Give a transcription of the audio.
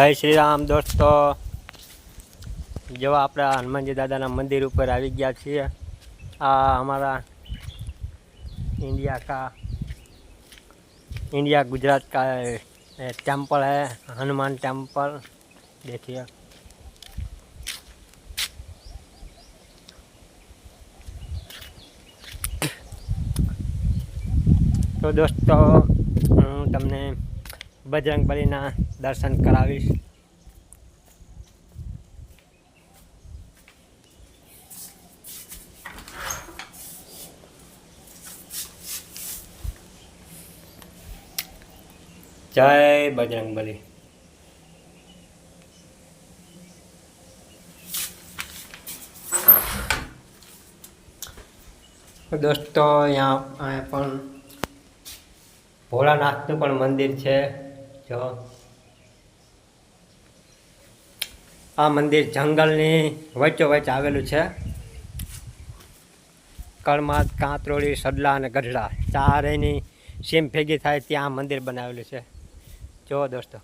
જય શ્રી રામ દોસ્તો, જો આપણે હનુમાનજી દાદાના મંદિર ઉપર આવી ગયા છીએ। આ हमारा इंडिया गुजरात का टेम्पल है, हनुमान टेम्पल। देखिए तो दोस्तों हूँ तमने बजरंगबलीना दर्शन करावीश। जय बजरंगबली। दोस्तों यहाँ पर भोलानाथ पण मंदिर है। जो आ मंदिर जंगलनी वच्चोवच्च आवेलू है। कड़मात, कांतरोली, सडला और गढ़ड़ा चारेयनी सीम भेगी थाय त्यां मंदिर बनावेलू है। जो दोस्तों